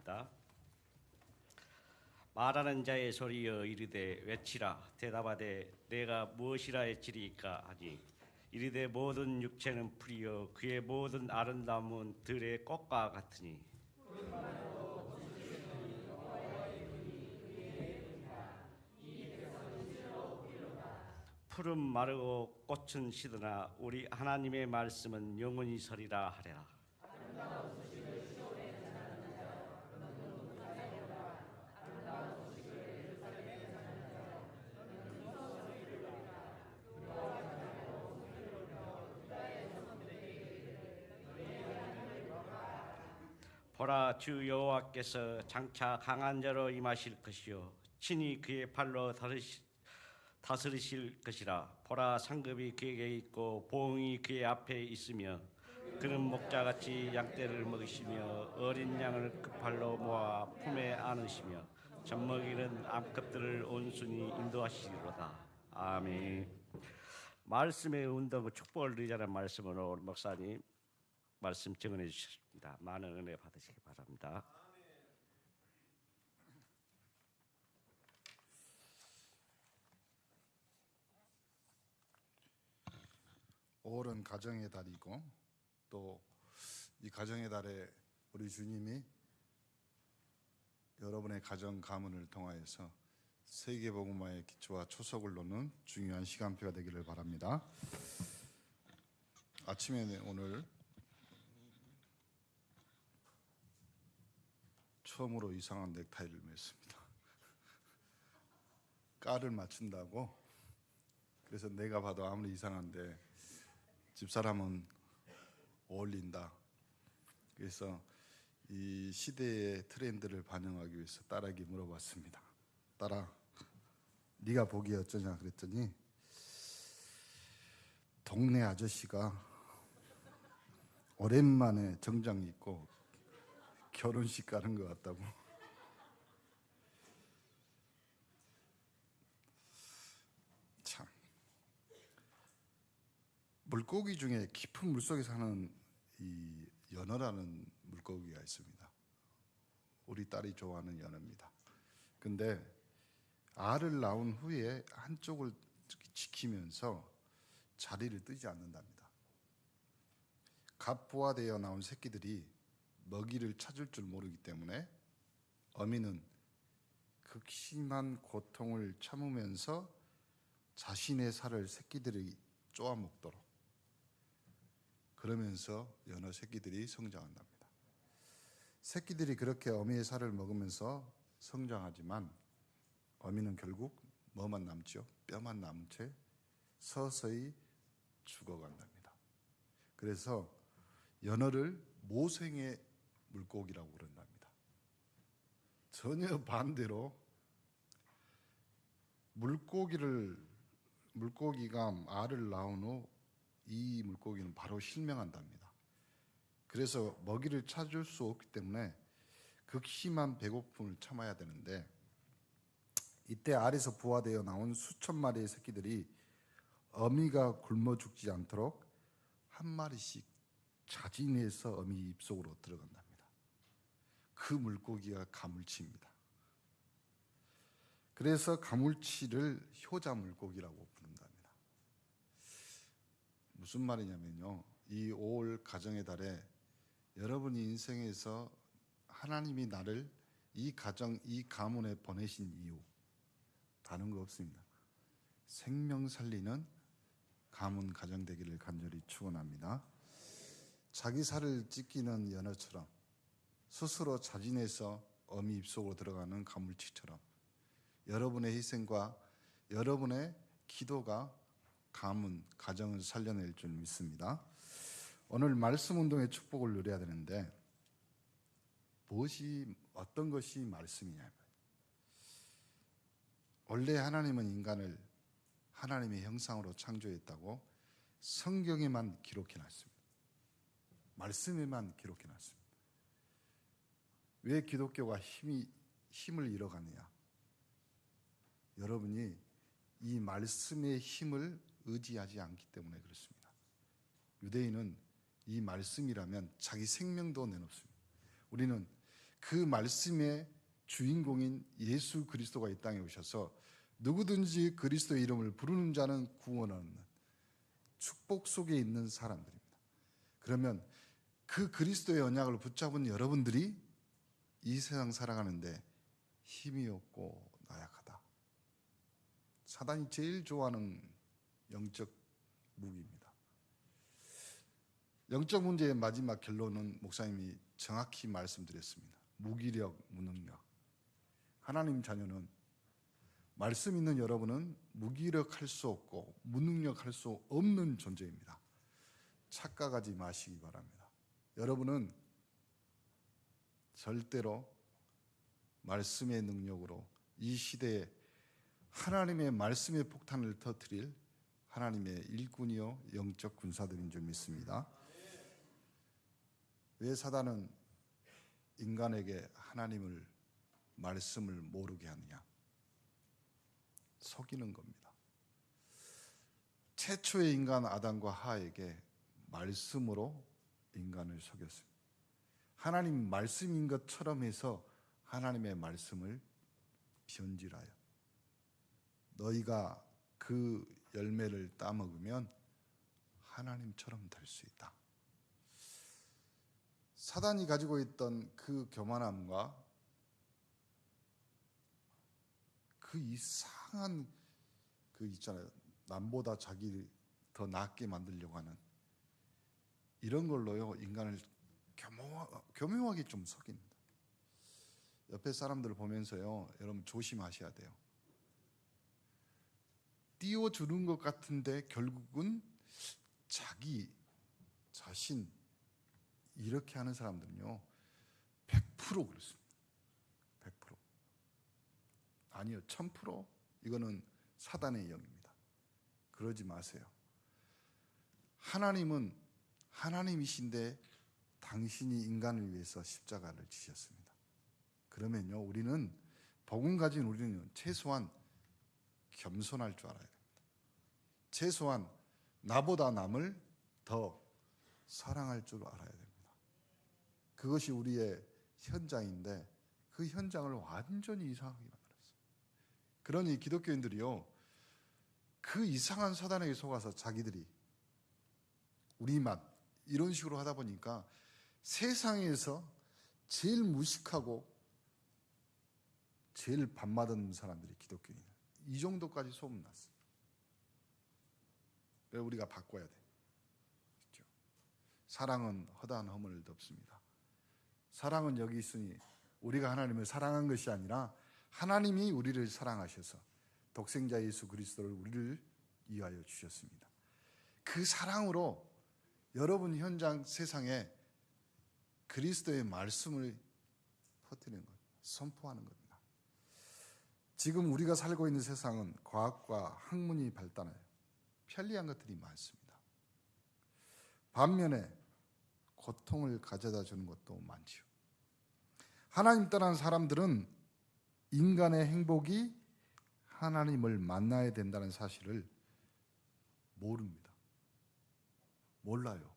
기도합니다. 말하는 자의 소리여 이르되 외치라. 대답하되 내가 무엇이라 외치리이까 하니 이르되 모든 육체는 풀이여 그의 모든 아름다움은 들의 꽃과 같으니 푸른 마르고 꽃은 시드나 우리 하나님의 말씀은 영원히 서리라 하리라. 보라, 주 여호와께서 장차 강한 자로 임하실 것이요 친히 그의 팔로 다스리실 것이라. 보라, 상급이 그에게 있고 보응이 그의 앞에 있으며 그는 목자같이 양떼를 먹이시며 어린 양을 그 팔로 모아 품에 안으시며 젖먹이는 암컷들을 온순히 인도하시리로다. 아멘. 말씀의 운동 축복을 누리자는 말씀으로 우리 목사님 말씀 증언해 주셨습니다. 많은 은혜 받으시기 바랍니다. 올은 가정의 달이고 또 이 가정의 달에 우리 주님이 여러분의 가정 가문을 통하여서 세계복음화의 기초와 초석을 놓는 중요한 시간표가 되기를 바랍니다. 아침에 오늘 처음으로 이상한 넥타이를 맸습니다. 깔을 맞춘다고. 그래서 내가 봐도 아무리 이상한데 집사람은 어울린다. 그래서 이 시대의 트렌드를 반영하기 위해서 딸에게 물어봤습니다. 딸아, 네가 보기에 어쩌냐 그랬더니 동네 아저씨가 오랜만에 정장 입고 결혼식 가는 것 같다고. 참, 물고기 중에 깊은 물속에 사는 이 연어라는 물고기가 있습니다. 우리 딸이 좋아하는 연어입니다. 근데 알을 낳은 후에 한쪽을 지키면서 자리를 뜨지 않는답니다. 갑부화되어 나온 새끼들이 먹이를 찾을 줄 모르기 때문에 어미는 극심한 고통을 참으면서 자신의 살을 새끼들이 쪼아먹도록, 그러면서 연어 새끼들이 성장한답니다. 새끼들이 그렇게 어미의 살을 먹으면서 성장하지만 어미는 결국 뭐만 남죠? 뼈만 남은 채 서서히 죽어간답니다. 그래서 연어를 모생의 물고기라고 그런답니다. 전혀 반대로 물고기가 알을 낳은 후 이 물고기는 바로 실명한답니다. 그래서 먹이를 찾을 수 없기 때문에 극심한 배고픔을 참아야 되는데, 이때 알에서 부화되어 나온 수천 마리의 새끼들이 어미가 굶어 죽지 않도록 한 마리씩 자진해서 어미 입속으로 들어간답니다. 그 물고기가 가물치입니다. 그래서 가물치를 효자 물고기라고 부른답니다. 무슨 말이냐면요, 이 5월 가정의 달에 여러분이 인생에서 하나님이 나를 이 가정, 이 가문에 보내신 이유 다른 거 없습니다. 생명 살리는 가문 가정 되기를 간절히 축원합니다. 자기 살을 찢기는 연어처럼 스스로 자진해서 어미 입속으로 들어가는 가물치처럼 여러분의 희생과 여러분의 기도가 가문, 가정을 살려낼 줄 믿습니다. 오늘 말씀 운동의 축복을 누려야 되는데 어떤 것이 말씀이냐. 원래 하나님은 인간을 하나님의 형상으로 창조했다고 성경에만 기록해놨습니다. 말씀에만 기록해놨습니다. 왜 기독교가 힘을 잃어가느냐? 여러분이 이 말씀의 힘을 의지하지 않기 때문에 그렇습니다. 유대인은 이 말씀이라면 자기 생명도 내놓습니다. 우리는 그 말씀의 주인공인 예수 그리스도가 이 땅에 오셔서 누구든지 그리스도의 이름을 부르는 자는 구원하는 축복 속에 있는 사람들입니다. 그러면 그 그리스도의 언약을 붙잡은 여러분들이 이 세상 살아가는데 힘이 없고 나약하다. 사단이 제일 좋아하는 영적 무기입니다. 영적 문제의 마지막 결론은 목사님이 정확히 말씀드렸습니다. 무기력, 무능력. 하나님 자녀는 말씀 있는 여러분은 무기력할 수 없고 무능력할 수 없는 존재입니다. 착각하지 마시기 바랍니다. 여러분은 절대로 말씀의 능력으로 이 시대에 하나님의 말씀의 폭탄을 터뜨릴 하나님의 일꾼이요 영적 군사들인 줄 믿습니다. 왜 사단은 인간에게 하나님을 말씀을 모르게 하느냐? 속이는 겁니다. 최초의 인간 아담과 하에게 말씀으로 인간을 속였습니다. 하나님 말씀인 것처럼 해서 하나님의 말씀을 변질하여 너희가 그 열매를 따먹으면 하나님처럼 될 수 있다. 사단이 가지고 있던 그 교만함과 그 이상한 그 있잖아요. 남보다 자기를 더 낫게 만들려고 하는 이런 걸로요 인간을 교묘하게 좀 속입니다. 옆에 사람들을 보면서요 여러분 조심하셔야 돼요. 띄워주는 것 같은데 결국은 자기 자신 이렇게 하는 사람들은요 100% 그렇습니다. 100% 아니요 1000% 이거는 사단의 영입니다. 그러지 마세요. 하나님은 하나님이신데 당신이 인간을 위해서 십자가를 지셨습니다. 그러면요 우리는 복음 가진 우리는 최소한 겸손할 줄 알아야 됩니다. 최소한 나보다 남을 더 사랑할 줄 알아야 됩니다. 그것이 우리의 현장인데 그 현장을 완전히 이상하게 만들었어요. 그러니 기독교인들이요 그 이상한 사단에게 속아서 자기들이 우리만 이런 식으로 하다 보니까 세상에서 제일 무식하고 제일 밥맛없는 사람들이 기독교인이에요. 이 정도까지 소문났어요. 그래서 우리가 바꿔야 돼. 그렇죠? 사랑은 허다한 허물을 덮습니다. 사랑은 여기 있으니 우리가 하나님을 사랑한 것이 아니라 하나님이 우리를 사랑하셔서 독생자 예수 그리스도를 우리를 위하여 주셨습니다. 그 사랑으로 여러분 현장 세상에 그리스도의 말씀을 퍼뜨리는 것, 선포하는 겁니다. 지금 우리가 살고 있는 세상은 과학과 학문이 발달해요. 편리한 것들이 많습니다. 반면에 고통을 가져다 주는 것도 많지요. 하나님 떠난 사람들은 인간의 행복이 하나님을 만나야 된다는 사실을 모릅니다. 몰라요.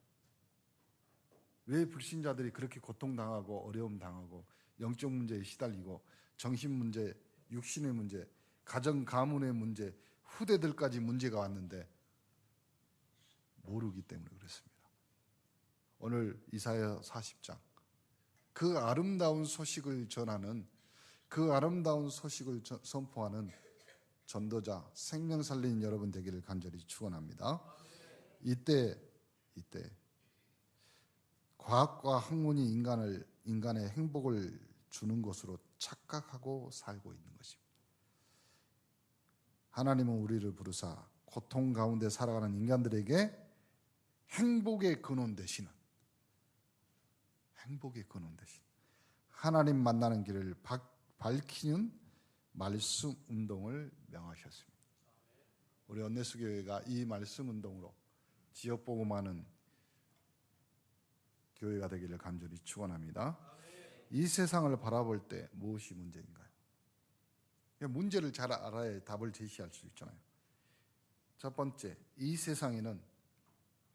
왜 불신자들이 그렇게 고통당하고 어려움 당하고 영적 문제에 시달리고 정신 문제, 육신의 문제, 가정 가문의 문제, 후대들까지 문제가 왔는데 모르기 때문에 그렇습니다. 오늘 이사야 40장 그 아름다운 소식을 전하는 그 아름다운 소식을 선포하는 전도자 생명 살리는 여러분 되기를 간절히 축원합니다. 이때 과학과 학문이 인간의 행복을 주는 것으로 착각하고 살고 있는 것입니다. 하나님은 우리를 부르사 고통 가운데 살아가는 인간들에게 행복의 근원 되시는 하나님 만나는 길을 밝히는 말씀 운동을 명하셨습니다. 우리 언내수교회가 이 말씀 운동으로 지역 복음하는 교회가 되기를 간절히 축원합니다. 이 세상을 바라볼 때 무엇이 문제인가요? 문제를 잘 알아야 답을 제시할 수 있잖아요. 첫 번째, 이 세상에는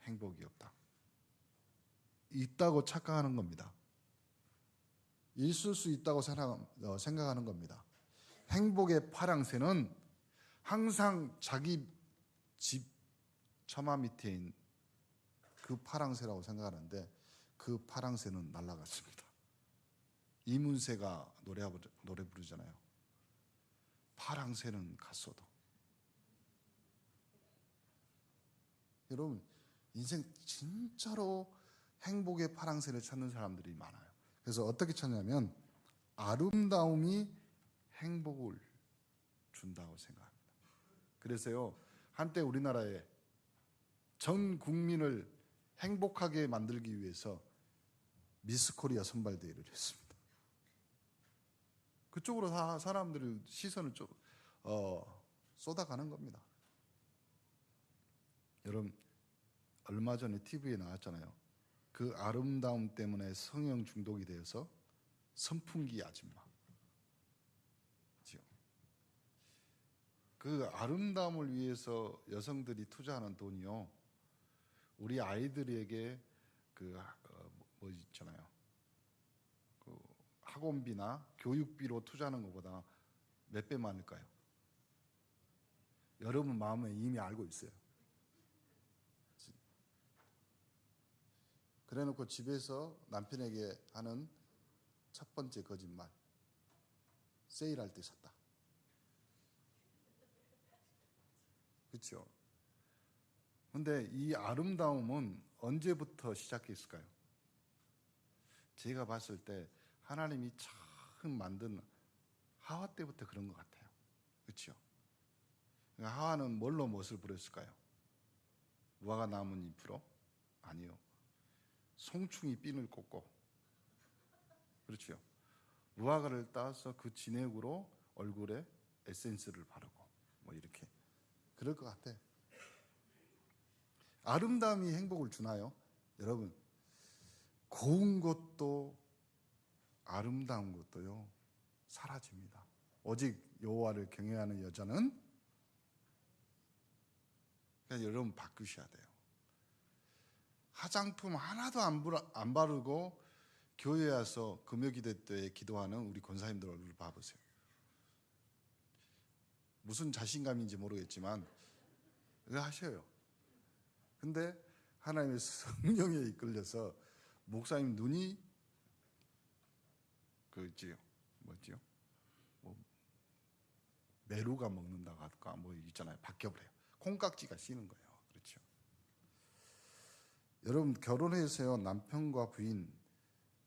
행복이 없다. 있다고 착각하는 겁니다. 있을 수 있다고 생각하는 겁니다. 행복의 파랑새는 항상 자기 집 처마 밑에 있는 그 파랑새라고 생각하는데 그 파랑새는 날아갔습니다. 이문세가 노래 부르잖아요. 파랑새는 갔어도. 여러분, 인생 진짜로 행복의 파랑새를 찾는 사람들이 많아요. 그래서 어떻게 찾냐면 아름다움이 행복을 준다고 생각합니다. 그래서요, 한때 우리나라에 전 국민을 행복하게 만들기 위해서 미스 코리아 선발대회를 했습니다. 그쪽으로 다 사람들의 시선을 쏟아가는 겁니다. 여러분, 얼마 전에 TV에 나왔잖아요. 그 아름다움 때문에 성형 중독이 되어서 선풍기 아줌마. 그 아름다움을 위해서 여성들이 투자하는 돈이요, 우리 아이들에게 뭐 있잖아요, 그 학원비나 교육비로 투자하는 것보다 몇 배 많을까요? 여러분 마음에 이미 알고 있어요. 그래놓고 집에서 남편에게 하는 첫 번째 거짓말, 세일할 때 샀다. 그렇죠? 근데 이 아름다움은 언제부터 시작했을까요? 제가 봤을 때 하나님이 처음 만든 하와 때부터 그런 것 같아요. 그렇죠? 하와는 뭘로 못을 부렸을까요? 무화과 나뭇잎으로? 아니요. 송충이 핀을 꽂고, 그렇죠? 무화과를 따서 그 진액으로 얼굴에 에센스를 바르고, 뭐 이렇게. 그럴 것 같아. 아름다움이 행복을 주나요? 여러분, 고운 것도 아름다운 것도요, 사라집니다. 오직 여호와를 경외하는 여자는, 그러니까 여러분 바꾸셔야 돼요. 화장품 하나도 안 바르고 교회에 와서 금요기도 때 기도하는 우리 권사님들 얼굴을 봐보세요. 무슨 자신감인지 모르겠지만 그거 하셔요. 근데 하나님의 성령에 이끌려서 목사님 눈이 뭐지요? 뭐 메루가 먹는다고 할까 뭐 있잖아요. 바뀌어버려요. 콩깍지가 씌는 거예요. 그렇죠? 여러분, 결혼해서요, 남편과 부인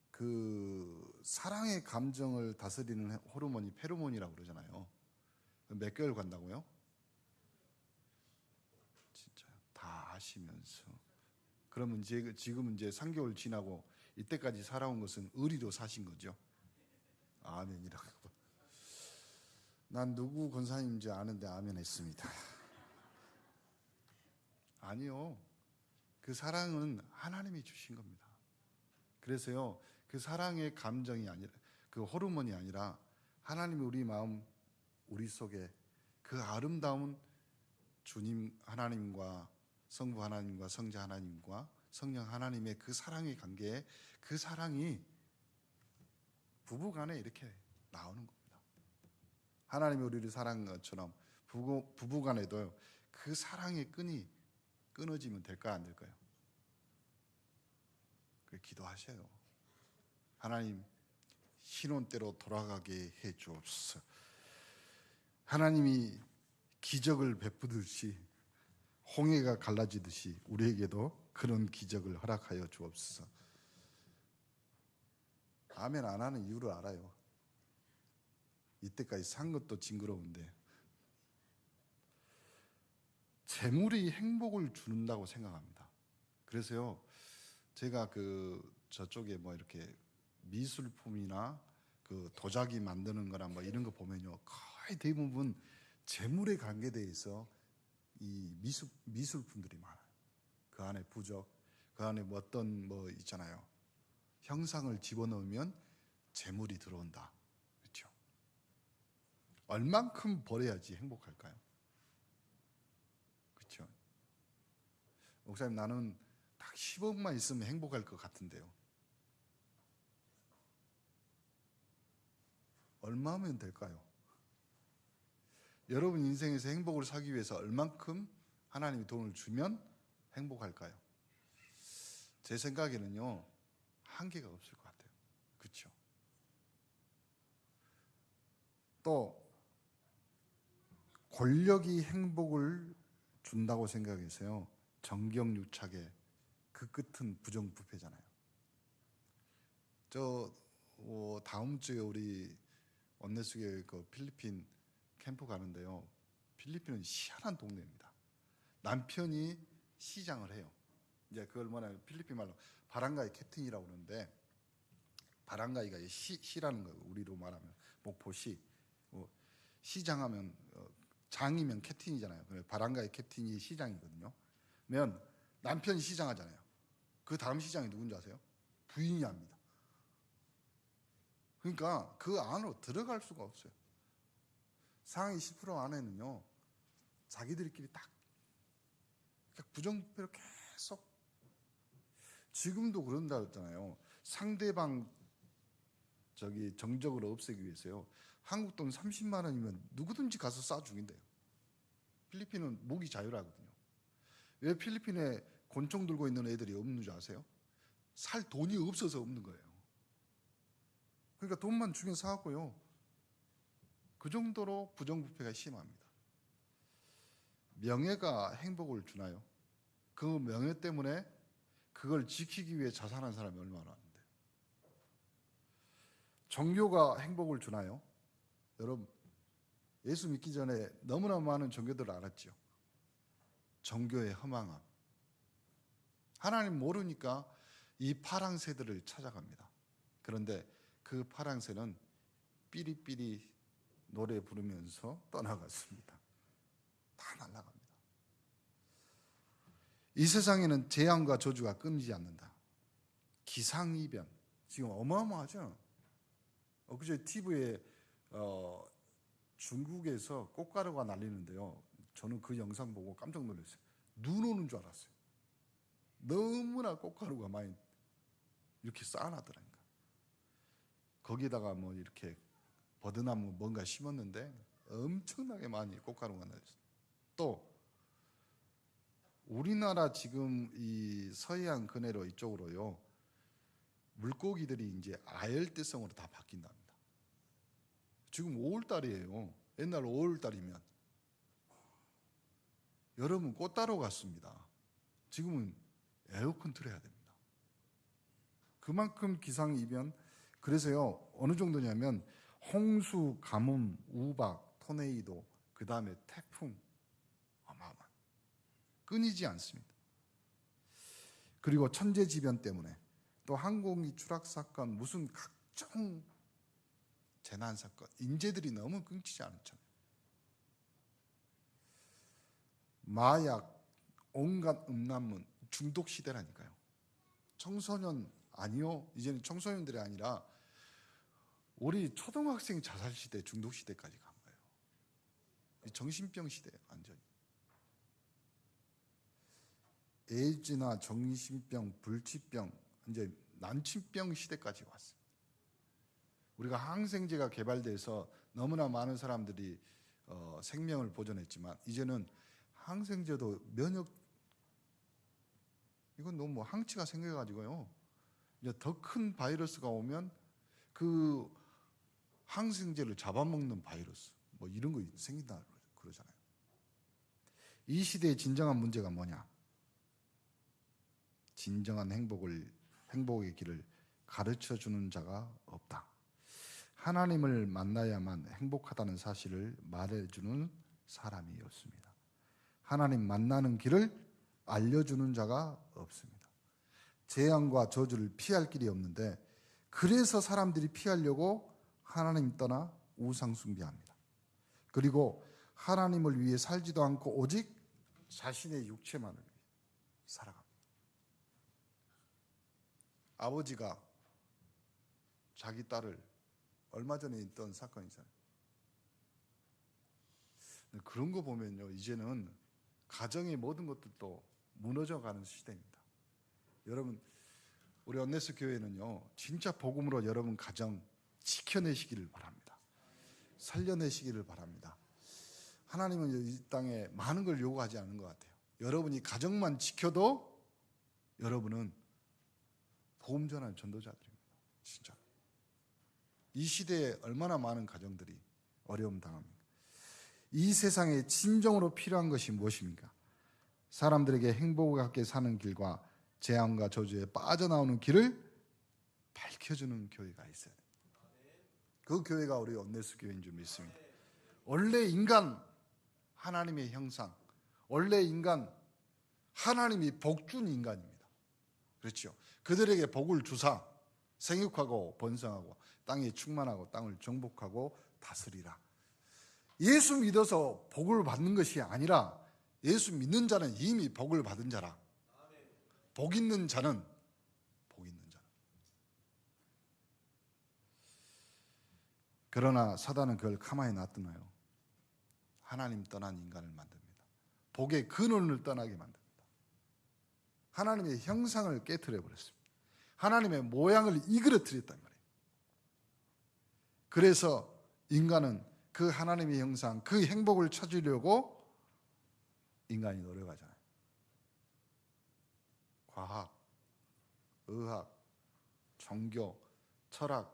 그 사랑의 감정을 다스리는 호르몬이 페로몬이라고 그러잖아요. 몇 개월 간다고요? 진짜 다 아시면서. 그러면 지금 이제 3개월 지나고 이때까지 살아온 것은 의리로 사신 거죠? 아멘이라고. 난 누구 권사님인지 아는데 아멘 했습니다. 아니요. 그 사랑은 하나님이 주신 겁니다. 그래서요, 그 사랑의 감정이 아니라, 그 호르몬이 아니라 하나님이 우리 마음, 우리 속에 그 아름다운 주님 하나님과 성부 하나님과 성자 하나님과 성령 하나님의 그 사랑의 관계에 그 사랑이 부부간에 이렇게 나오는 겁니다. 하나님이 우리를 사랑한 것처럼 부부간에도 그 사랑의 끈이 끊어지면 될까요, 안 될까요? 그 기도하셔요. 하나님, 신혼때로 돌아가게 해 주옵소서. 하나님이 기적을 베푸듯이 홍해가 갈라지듯이 우리에게도 그런 기적을 허락하여 주옵소서. 아멘 안 하는 이유를 알아요. 이때까지 산 것도 징그러운데. 재물이 행복을 준다고 생각합니다. 그래서요, 제가 저쪽에 뭐 이렇게 미술품이나 그 도자기 만드는 거나 뭐 이런 거 보면요, 거의 대부분 재물에 관계돼서 이 미술품들이 많아요. 그 안에 부적, 그 안에 뭐 어떤 뭐 있잖아요. 형상을 집어넣으면 재물이 들어온다. 그렇죠? 얼만큼 버려야지 행복할까요? 그렇죠? 목사님, 나는 딱 10억만 있으면 행복할 것 같은데요. 얼마면 될까요? 여러분 인생에서 행복을 사기 위해서 얼만큼 하나님이 돈을 주면 행복할까요? 제 생각에는요, 한계가 없을 것 같아요. 그렇죠? 또 권력이 행복을 준다고 생각해서요, 정경유착의 그 끝은 부정부패잖아요. 다음 주에 우리 원내수교회 그 필리핀 캠프 가는데요. 필리핀은 희한한 동네입니다. 남편이 시장을 해요. 이제 그걸 뭐냐, 필리핀 말로 바랑가이 캡틴이라고 그러는데, 바랑가이가 시라는 거예요. 우리로 말하면 목포시. 시장하면 장이면 캡틴이잖아요. 바랑가이 캡틴이 시장이거든요. 그러면 남편이 시장하잖아요. 그 다음 시장이 누군지 아세요? 부인이 합니다. 그러니까 그 안으로 들어갈 수가 없어요. 상위 10% 안에는요, 자기들끼리 딱 부정부패로 계속, 지금도 그런다 했잖아요. 상대방 정적을 없애기 위해서요, 한국 돈 30만 원이면 누구든지 가서 쏴 죽인대요. 필리핀은 무기 자유라거든요. 왜 필리핀에 권총 들고 있는 애들이 없는 줄 아세요? 살 돈이 없어서 없는 거예요. 그러니까 돈만 주면 사고요. 그 정도로 부정부패가 심합니다. 명예가 행복을 주나요? 그 명예 때문에 그걸 지키기 위해 자살한 사람이 얼마나 많은데. 종교가 행복을 주나요? 여러분, 예수 믿기 전에 너무나 많은 종교들을 알았죠. 종교의 허망함. 하나님 모르니까 이 파랑새들을 찾아갑니다. 그런데 그 파랑새는 삐리삐리 노래 부르면서 떠나갔습니다. 다 날아갑니다. 이 세상에는 재앙과 저주가 끊이지 않는다. 기상이변, 지금 어마어마하죠. 그저 TV에 중국에서 꽃가루가 날리는데요, 저는 그 영상 보고 깜짝 놀랐어요. 눈 오는 줄 알았어요. 너무나 꽃가루가 많이 이렇게 쌓아놨더라니까. 거기다가 뭐 이렇게 버드나무 뭔가 심었는데 엄청나게 많이 꽃가루가 날렸어요. 또 우리나라 지금 이 서해안 근해로 이쪽으로요, 물고기들이 이제 아열대성으로 다 바뀐답니다. 지금 5월달이에요. 옛날 5월달이면 여름은 꽃따러 갔습니다. 지금은 에어컨 틀어야 됩니다. 그만큼 기상이변. 그래서요, 어느 정도냐면 홍수, 가뭄, 우박, 토네이도, 그 다음에 태풍, 어마어마, 끊이지 않습니다. 그리고 천재지변 때문에 또 항공기 추락 사건, 무슨 각종 재난 사건, 인재들이 너무 끊기지 않잖아요. 마약, 온갖 음란물, 중독 시대라니까요. 청소년 아니요, 이제는 청소년들이 아니라 우리 초등학생 자살 시대, 중독 시대까지 간 거예요. 정신병 시대예요, 완전히. 에이즈나 정신병, 불치병, 이제 난치병 시대까지 왔어요. 우리가 항생제가 개발돼서 너무나 많은 사람들이 생명을 보존했지만, 이제는 항생제도 면역, 이건 너무 항체가 생겨가지고요, 이제 더 큰 바이러스가 오면 그 항생제를 잡아먹는 바이러스, 뭐 이런 거 생긴다 그러잖아요. 이 시대의 진정한 문제가 뭐냐? 진정한 행복의 길을 가르쳐 주는 자가 없다. 하나님을 만나야만 행복하다는 사실을 말해주는 사람이 없습니다. 하나님 만나는 길을 알려주는 자가 없습니다. 재앙과 저주를 피할 길이 없는데, 그래서 사람들이 피하려고 하나님 떠나 우상 숭배합니다. 그리고 하나님을 위해 살지도 않고 오직 자신의 육체만을 위해 살아갑니다. 아버지가 자기 딸을, 얼마 전에 있던 사건이잖아요. 그런 거 보면요, 이제는 가정의 모든 것들도 무너져가는 시대입니다. 여러분, 우리 언네스 교회는요, 진짜 복음으로 여러분 가정 지켜내시기를 바랍니다. 살려내시기를 바랍니다. 하나님은 이 땅에 많은 걸 요구하지 않는 것 같아요. 여러분이 가정만 지켜도 여러분은 복음 전하는 전도자들입니다. 진짜. 이 시대에 얼마나 많은 가정들이 어려움 당합니까? 이 세상에 진정으로 필요한 것이 무엇입니까? 사람들에게 행복을 갖게 사는 길과 재앙과 저주에 빠져나오는 길을 밝혀주는 교회가 있어요. 그 교회가 우리 온네스 교회인 줄 믿습니다. 원래 인간 하나님의 형상, 원래 인간 하나님이 복준 인간입니다. 그렇죠? 그들에게 복을 주사 생육하고 번성하고 땅에 충만하고 땅을 정복하고 다스리라. 예수 믿어서 복을 받는 것이 아니라 예수 믿는 자는 이미 복을 받은 자라. 복 있는 자는 복 있는 자라. 그러나 사단은 그걸 가만히 놔두나요? 하나님 떠난 인간을 만듭니다. 복의 근원을 떠나게 만듭니다. 하나님의 형상을 깨트려 버렸습니다. 하나님의 모양을 이그러뜨렸단 말이에요. 그래서 인간은 그 하나님의 형상, 그 행복을 찾으려고 인간이 노력하잖아요. 과학, 의학, 종교, 철학,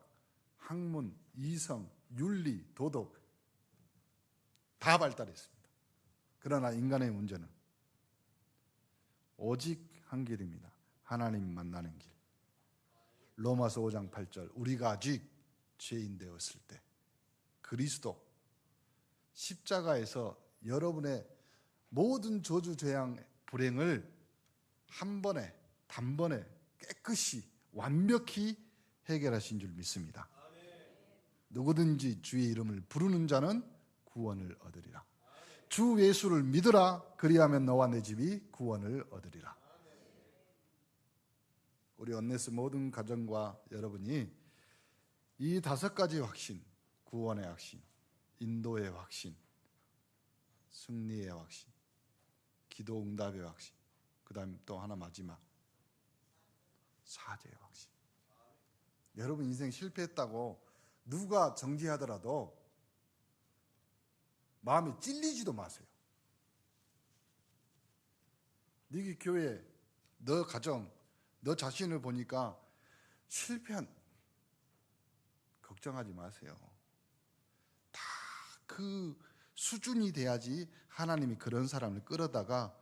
학문, 이성, 윤리, 도덕 다 발달했습니다. 그러나 인간의 문제는 오직 한 길입니다. 하나님 만나는 길. 로마서 5장 8절 우리가 아직 죄인 되었을 때 그리스도 십자가에서 여러분의 모든 저주, 재앙, 불행을 한 번에 단번에 깨끗이 완벽히 해결하신 줄 믿습니다. 누구든지 주의 이름을 부르는 자는 구원을 얻으리라. 주 예수를 믿으라. 그리하면 너와 내 집이 구원을 얻으리라. 우리 온네스 모든 가정과 여러분이 이 5가지 확신, 구원의 확신, 인도의 확신, 승리의 확신, 기도 응답의 확신, 그 다음 또 하나 마지막 사죄의 확신. 여러분 인생 실패했다고 누가 정죄하더라도 마음에 찔리지도 마세요. 네 교회, 너 가정, 너 자신을 보니까 실패한, 걱정하지 마세요. 다 그 수준이 돼야지 하나님이 그런 사람을 끌어다가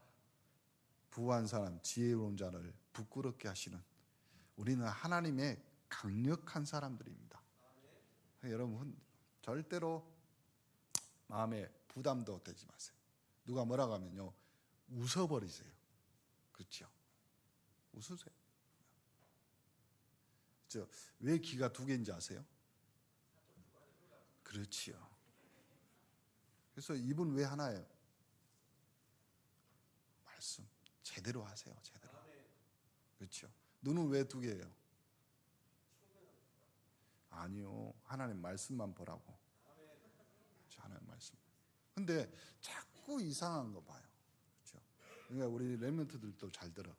부한 사람, 지혜로운 자를 부끄럽게 하시는, 우리는 하나님의 강력한 사람들입니다. 여러분 절대로 마음에 부담도 되지 마세요. 누가 뭐라고 하면요 웃어버리세요. 그렇죠? 웃으세요. 왜 귀가 2개인지 아세요? 그렇지요. 그래서 입은 왜 하나예요? 말씀 제대로 하세요. 제대로. 그렇죠? 눈은 왜 2개예요? 아니요. 하나님 말씀만 보라고. 하나님 말씀. 근데 자꾸 이상한 거 봐요. 그렇죠? 그러니까 우리 렘넌트들도 잘 들어.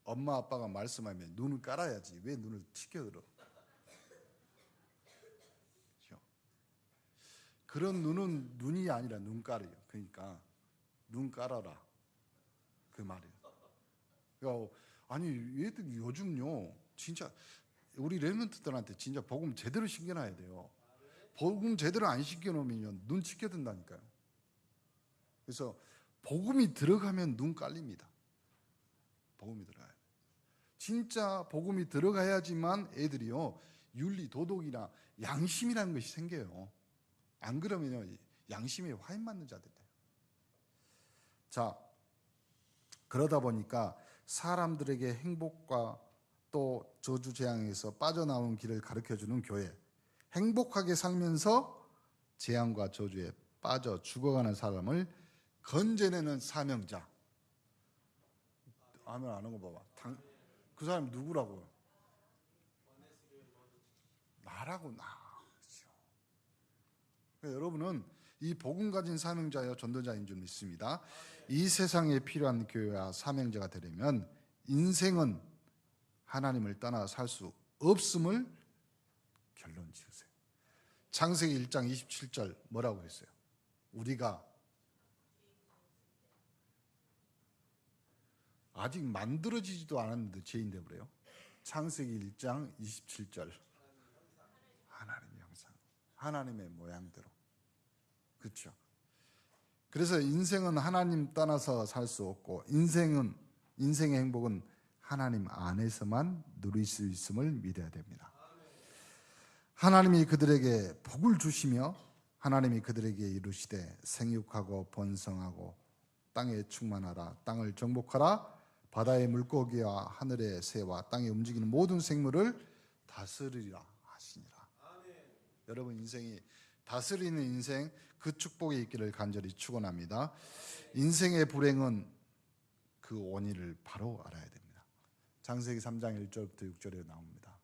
엄마 아빠가 말씀하면 눈을 깔아야지. 왜 눈을 튀겨들어? 그렇죠? 그런 눈은 눈이 아니라 눈깔이에요. 그러니까 눈 깔아라. 그 말이에요. 그러니까 아니 얘들 요즘요 진짜 우리 렘넌트들한테 진짜 복음 제대로 신겨놔야 돼요. 복음 제대로 안 신겨놓으면 눈 찢겨든다니까요. 그래서 복음이 들어가면 눈 깔립니다. 복음이 들어가야 돼요. 진짜 복음이 들어가야지만 애들이요 윤리, 도덕이나 양심이라는 것이 생겨요. 안 그러면요 양심에 화인 맞는 자들 돼요. 자, 그러다 보니까 사람들에게 행복과 또 저주 재앙에서 빠져나오는 길을 가르쳐주는 교회, 행복하게 살면서 재앙과 저주에 빠져 죽어가는 사람을 건져내는 사명자. 아멘 안 하는 거 봐봐. 그 사람이 누구라고요? 나라고. 나. 그렇죠. 그러니까 여러분은 이 복음 가진 사명자여 전도자인 줄 믿습니다. 이 세상에 필요한 교회와 사명자가 되려면 인생은 하나님을 떠나 살 수 없음을 결론 지으세요. 창세기 1장 27절 뭐라고 그랬어요? 우리가 아직 만들어지지도 않았는데 죄인 되버려요. 창세기 1장 27절. 하나님의 형상, 하나님의 모양대로. 그렇죠. 그래서 인생은 하나님 떠나서 살 수 없고 인생의 행복은 하나님 안에서만 누릴 수 있음을 믿어야 됩니다. 하나님이 그들에게 복을 주시며 하나님이 그들에게 이루시되 생육하고 번성하고 땅에 충만하라, 땅을 정복하라, 바다의 물고기와 하늘의 새와 땅에 움직이는 모든 생물을 다스리라 하시니라. 여러분 인생이 다스리는 인생, 그 축복이 있기를 간절히 축원합니다. 인생의 불행은 그 원인을 바로 알아야 됩니다. 창세기 3장 1절부터 6절에 나옵니다.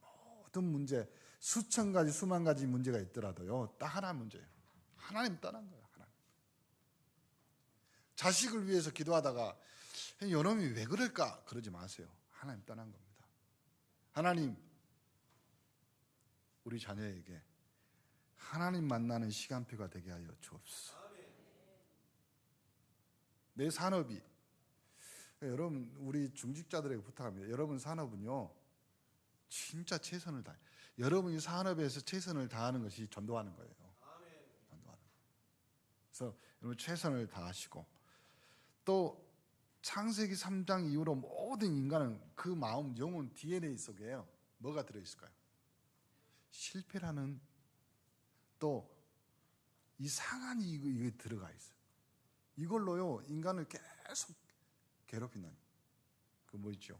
모든 문제, 수천 가지 수만 가지 문제가 있더라도요, 딱 하나 문제예요. 하나님 떠난 거예요. 하나님. 자식을 위해서 기도하다가 요놈이 왜 그럴까 그러지 마세요. 하나님 떠난 겁니다. 하나님, 우리 자녀에게 하나님 만나는 시간표가 되게 하여 주옵소서. 내 산업이, 여러분 우리 중직자들에게 부탁합니다. 여러분 산업은요 진짜 최선을 다해. 여러분이 산업에서 최선을 다하는 것이 전도하는 거예요. 전도하는 거예요. 그래서 여러분 최선을 다하시고, 또 창세기 3장 이후로 모든 인간은 그 마음, 영혼, DNA 속에요 뭐가 들어있을까요? 실패라는 또 이상한 이게 들어가 있어요. 이걸로요 인간을 계속 괴롭히는 그 뭐 있죠?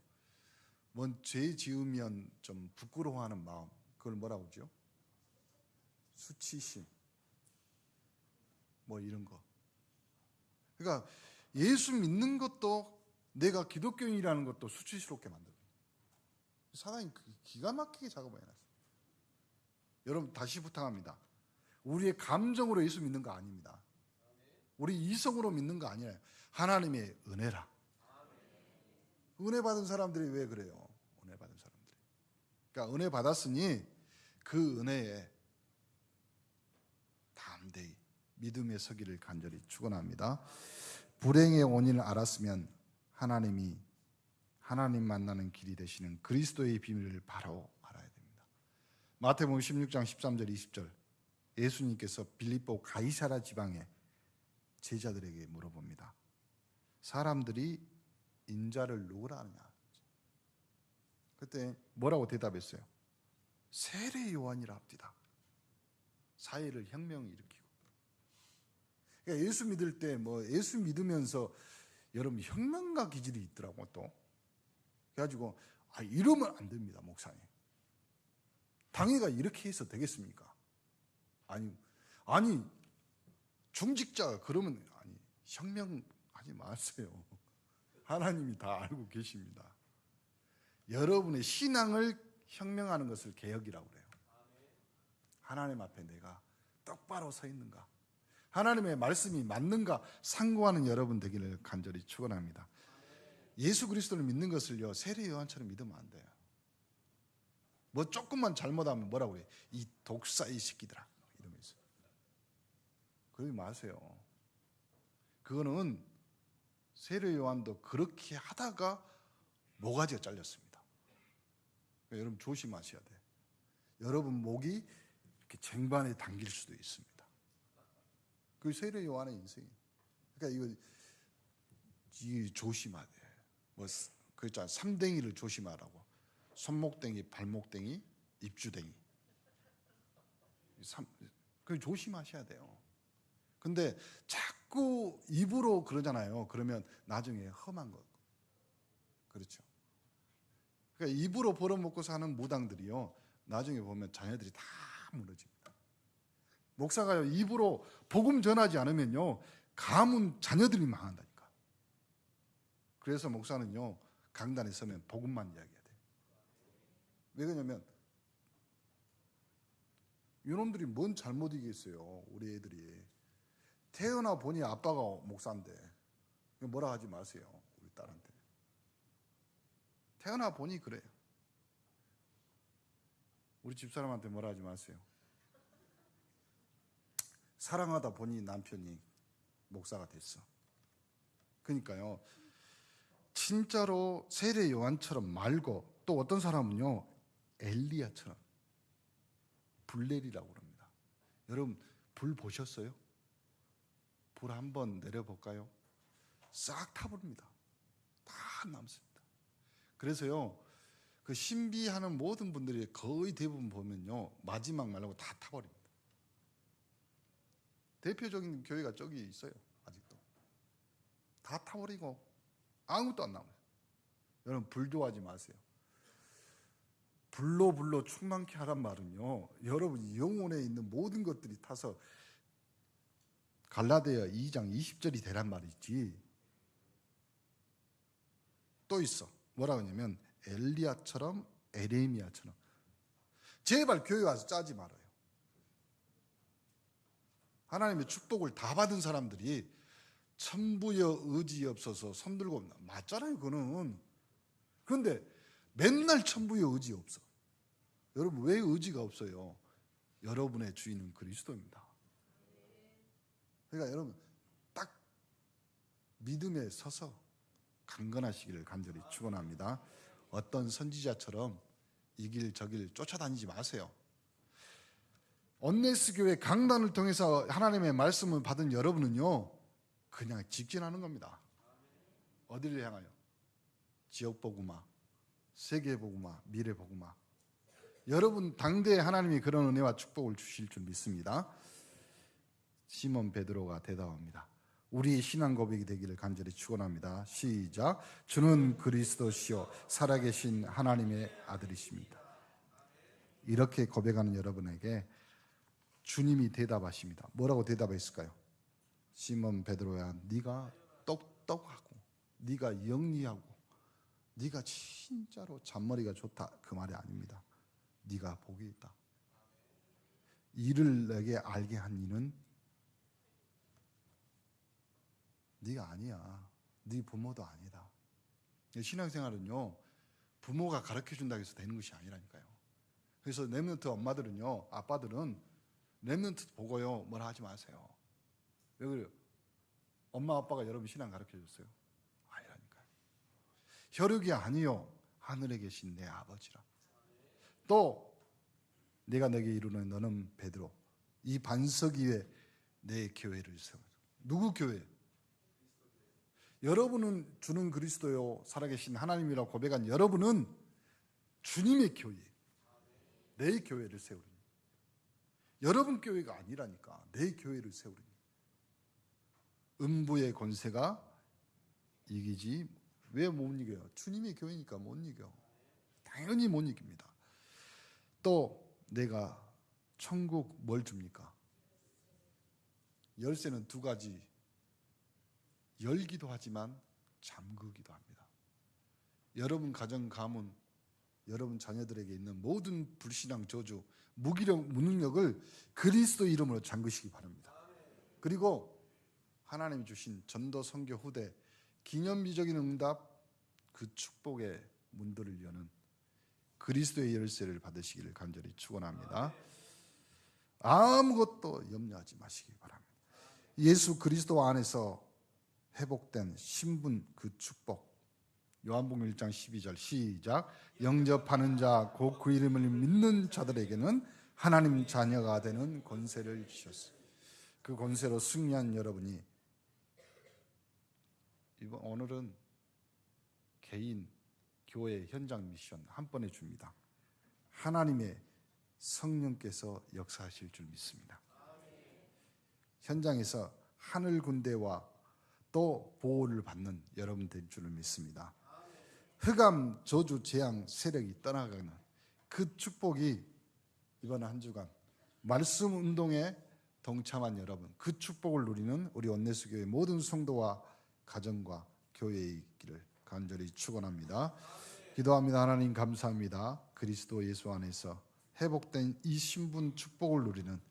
뭔 죄 지으면 좀 부끄러워하는 마음, 그걸 뭐라고 하죠? 수치심, 뭐 이런 거. 그러니까 예수 믿는 것도, 내가 기독교인이라는 것도 수치스럽게 만들어요. 사단이 기가 막히게 작업을 해놨어요. 여러분 다시 부탁합니다. 우리의 감정으로 예수 믿는 거 아닙니다. 우리 이성으로 믿는 거 아니에요. 하나님의 은혜라. 은혜 받은 사람들이 왜 그래요? 은혜 받은 사람들이. 그러니까 은혜 받았으니 그 은혜에 담대히 믿음의 서기를 간절히 축원합니다. 불행의 원인을 알았으면 하나님 만나는 길이 되시는 그리스도의 비밀을 바로 알아야 됩니다. 마태복음 16장 13절 20절, 예수님께서 빌립보 가이사라 지방의 제자들에게 물어봅니다. 사람들이 인자를 누구라 하느냐? 그때 뭐라고 대답했어요? 세례 요한이라 합디다. 사회를 혁명을 일으키고. 그러니까 예수 믿을 때 예수 믿으면서 여러분 혁명가 기질이 있더라고 또. 그래가지고 이러면 안 됩니다 목사님. 당회가 이렇게 해서 되겠습니까? 아니 중직자가 그러면 혁명하지 마세요. 하나님이 다 알고 계십니다. 여러분의 신앙을 혁명하는 것을 개혁이라고 그래요. 하나님 앞에 내가 똑바로 서 있는가, 하나님의 말씀이 맞는가 상고하는 여러분 되기를 간절히 축원합니다. 예수 그리스도를 믿는 것을요 세례 요한처럼 믿으면 안 돼요. 뭐 조금만 잘못하면 뭐라고 그래요? 이 독사의 새끼들아 이러면서. 그러지 마세요. 그거는 세례 요한도 그렇게 하다가 모가지가 잘렸습니다. 그러니까 여러분 조심하셔야 돼요. 여러분 목이 이렇게 쟁반에 당길 수도 있습니다. 그 세례 요한의 인생이. 그러니까 이거 조심해야 돼. 그랬잖아. 3댕이를 조심하라고. 손목댕이, 발목댕이, 입주댕이. 그 조심하셔야 돼요. 근데 자꾸 입으로 그러잖아요. 그러면 나중에 험한 거. 그렇죠. 그러니까 입으로 벌어먹고 사는 무당들이요 나중에 보면 자녀들이 다 무너집니다. 목사가 입으로 복음 전하지 않으면요 가문 자녀들이 망한다니까. 그래서 목사는요 강단에 서면 복음만 이야기해야 돼요. 왜 그러냐면 이놈들이 뭔 잘못이겠어요. 우리 애들이 태어나 보니 아빠가 목사인데 뭐라 하지 마세요. 우리 딸한테. 태어나 보니 그래요. 우리 집사람한테 뭐라 하지 마세요. 사랑하다 보니 남편이 목사가 됐어. 그러니까요, 진짜로 세례 요한처럼 말고, 또 어떤 사람은요 엘리야처럼 불 내리라고 그럽니다. 여러분 불 보셨어요? 불 한번 내려볼까요? 싹 타버립니다. 다 남습니다. 그래서요, 그 신비하는 모든 분들이 거의 대부분 보면요 마지막 말하고 다 타버립니다. 대표적인 교회가 저기 있어요. 아직도 다 타버리고 아무것도 안 남아요. 여러분 불 좋아하지 마세요. 불로 충만케 하란 말은요, 여러분 영혼에 있는 모든 것들이 타서 갈라디아 2장 20절이 되란 말이지. 또 있어. 뭐라고 하냐면 엘리야처럼 에레미야처럼. 제발 교회 와서 짜지 말아요. 하나님의 축복을 다 받은 사람들이 천부여 의지없어서 손들고 맞잖아요. 그거는. 그런데 맨날 천부여 의지 없어. 여러분 왜 의지가 없어요? 여러분의 주인은 그리스도입니다. 그러니까 여러분 딱 믿음에 서서 강건하시기를 간절히 축원합니다. 어떤 선지자처럼 이 길 저 길 쫓아다니지 마세요. 온네스 교회 강단을 통해서 하나님의 말씀을 받은 여러분은요 그냥 직진하는 겁니다. 어디를 향하여? 지역 복음화, 세계 복음화, 미래 복음화. 여러분 당대에 하나님이 그런 은혜와 축복을 주실 줄 믿습니다. 시몬 베드로가 대답합니다. 우리의 신앙 고백이 되기를 간절히 축원합니다. 시작. 주는 그리스도시요 살아계신 하나님의 아들이십니다. 이렇게 고백하는 여러분에게 주님이 대답하십니다. 뭐라고 대답했을까요? 시몬 베드로야, 네가 똑똑하고 네가 영리하고 네가 진짜로 잔머리가 좋다, 그 말이 아닙니다. 네가 복이 있다. 이를 내게 알게 한 이는 네가 아니야. 네 부모도 아니다. 신앙생활은요 부모가 가르쳐준다고 해서 되는 것이 아니라니까요. 그래서 렘넌트 엄마들은요, 아빠들은 렘넌트 보고요 뭐라 하지 마세요. 왜 그래요? 엄마 아빠가 여러분 신앙 가르쳐줬어요? 아니라니까요. 혈육이 아니요 하늘에 계신 내 아버지라. 또 내가 너에게 이루는 너는 베드로, 이 반석 위에 내 교회를 세워. 누구 교회? 여러분은 주는 그리스도요 살아계신 하나님이라고 고백한 여러분은 주님의 교회, 내 교회를 세우리니. 여러분 교회가 아니라니까. 내 교회를 세우리니. 음부의 권세가 이기지 왜 못 이겨요? 주님의 교회니까 못 이겨. 당연히 못 이깁니다. 또 내가 천국 뭘 줍니까? 열쇠는 두 가지. 열기도 하지만 잠그기도 합니다. 여러분 가정 가문, 여러분 자녀들에게 있는 모든 불신앙 저주, 무기력 무능력을 그리스도 이름으로 잠그시기 바랍니다. 그리고 하나님 주신 전도 선교 후대 기념비적인 응답, 그 축복의 문들을 여는 그리스도의 열쇠를 받으시기를 간절히 축원합니다. 아무것도 염려하지 마시기 바랍니다. 예수 그리스도 안에서 회복된 신분, 그 축복. 요한복음 1장 12절 시작. 영접하는 자, 곧 그 이름을 믿는 자들에게는 하나님 자녀가 되는 권세를 주셨어요. 그 권세로 승리한 여러분이 오늘은 개인, 교회, 현장 미션 한 번에 줍니다. 하나님의 성령께서 역사하실 줄 믿습니다. 현장에서 하늘 군대와 또 보호를 받는 여러분 될 줄을 믿습니다. 흑암, 저주, 재앙, 세력이 떠나가는 그 축복이 이번 한 주간 말씀 운동에 동참한 여러분, 그 축복을 누리는 우리 온네스 교회 모든 성도와 가정과 교회에 있기를 간절히 축원합니다. 기도합니다. 하나님 감사합니다. 그리스도 예수 안에서 회복된 이 신분 축복을 누리는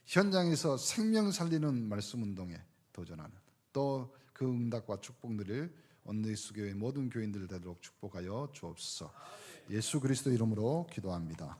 현장에서 생명 살리는 말씀 운동에 도전하는 또 그 응답과 축복 누릴 온네스 교회 모든 교인들 되도록 축복하여 주옵소서. 예수 그리스도 이름으로 기도합니다.